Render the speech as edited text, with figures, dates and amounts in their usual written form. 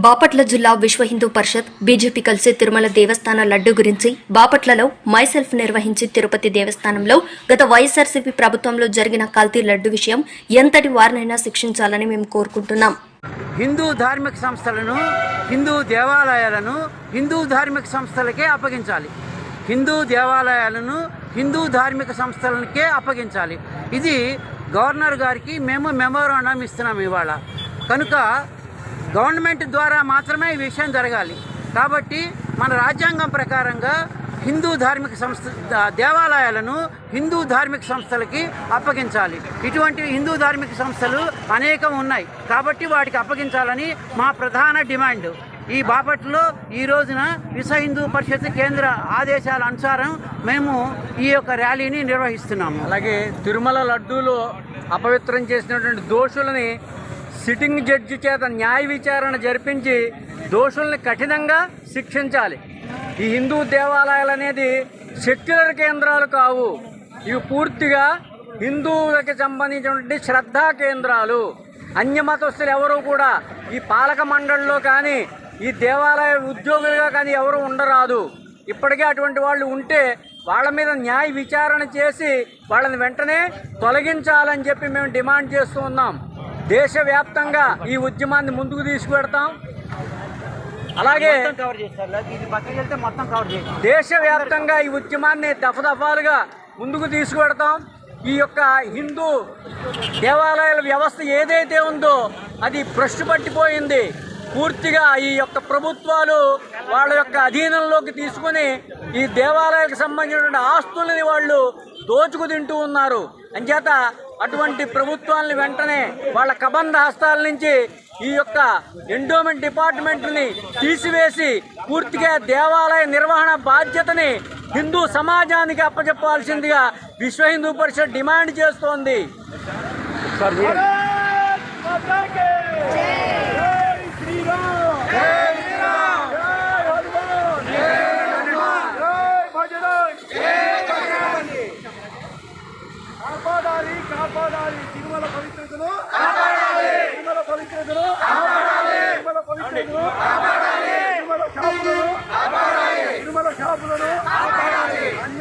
బాపట్ల జిల్లా విశ్వ హిందూ పరిషత్ బీజేపీ కలిసి తిరుమల దేవస్థాన లడ్డు గురించి బాపట్లలో మైసెల్ఫ్ నిర్వహించి తిరుపతి దేవస్థానంలో గత వైఎస్ఆర్సీపీ ప్రభుత్వంలో జరిగిన కల్తీ లడ్డు విషయం ఎంతటి వారినైనా శిక్షించాలని మేము కోరుకుంటున్నాం. హిందూ ధార్మిక సంస్థలను, హిందూ దేవాలయాలను హిందూ ధార్మిక సంస్థలకే అప్పగించాలి. హిందూ దేవాలయాలను హిందూ ధార్మిక సంస్థలకే అప్పగించాలి. ఇది గవర్నర్ గారికి మేము మెమోరాండం ఇస్తున్నాం ఇవాళ. కనుక గవర్నమెంట్ ద్వారా మాత్రమే ఈ విషయం జరగాలి. కాబట్టి మన రాజ్యాంగం ప్రకారంగా హిందూ ధార్మిక సంస్థ దేవాలయాలను హిందూ ధార్మిక సంస్థలకి అప్పగించాలి. ఇటువంటి హిందూ ధార్మిక సంస్థలు అనేకం ఉన్నాయి కాబట్టి వాటికి అప్పగించాలని మా ప్రధాన డిమాండ్. ఈ బాపట్లో ఈ రోజున విశ్వ హిందూ పరిషత్ కేంద్ర ఆదేశాల అనుసారం మేము ఈ యొక్క ర్యాలీని నిర్వహిస్తున్నాము. అలాగే తిరుమల లడ్డూలో అపవిత్రం చేసినటువంటి దోషులని సిట్టింగ్ జడ్జి చేత న్యాయ విచారణ జరిపించి దోషుల్ని కఠినంగా శిక్షించాలి. ఈ హిందూ దేవాలయాలు అనేది సెక్యులర్ కేంద్రాలు కావు. ఇవి పూర్తిగా హిందువులకి సంబంధించినటువంటి శ్రద్ధా కేంద్రాలు. అన్యమతస్తులు ఎవరు కూడా ఈ పాలక మండలిలో కానీ ఈ దేవాలయ ఉద్యోగులుగా కానీ ఎవరు ఉండరాదు. ఇప్పటికే అటువంటి వాళ్ళు ఉంటే వాళ్ళ మీద న్యాయ విచారణ చేసి వాళ్ళని వెంటనే తొలగించాలని చెప్పి మేము డిమాండ్ చేస్తూ ఉన్నాం. దేశవ్యాప్తంగా ఈ ఉద్యమాన్ని ముందుకు తీసుకువెడతాం. అలాగే దేశవ్యాప్తంగా ఈ ఉద్యమాన్ని దఫదఫాలుగా ముందుకు తీసుకువెడతాం. ఈ యొక్క హిందూ దేవాలయాల వ్యవస్థ ఏదైతే ఉందో అది భ్రష్టు పట్టిపోయింది. పూర్తిగా ఈ యొక్క ప్రభుత్వాలు వాళ్ళ యొక్క అధీనంలోకి తీసుకుని ఈ దేవాలయాలకు సంబంధించినటువంటి ఆస్తులని వాళ్ళు దోచుకు తింటూ ఉన్నారు. అంచేత అటువంటి ప్రభుత్వాలను వెంటనే వాళ్ళ కబంధ హస్తాల నుంచి ఈ యొక్క ఎండోమెంట్ డిపార్ట్మెంట్ని తీసివేసి పూర్తిగా దేవాలయ నిర్వహణ బాధ్యతని హిందూ సమాజానికి అప్పచెప్పాల్సిందిగా విశ్వ హిందూ పరిషత్ డిమాండ్ చేస్తోంది. కాపాడాలి తిరుమల పవిత్రతను, తిరుమల పవిత్రతను, తిరుమల పవిత్రతను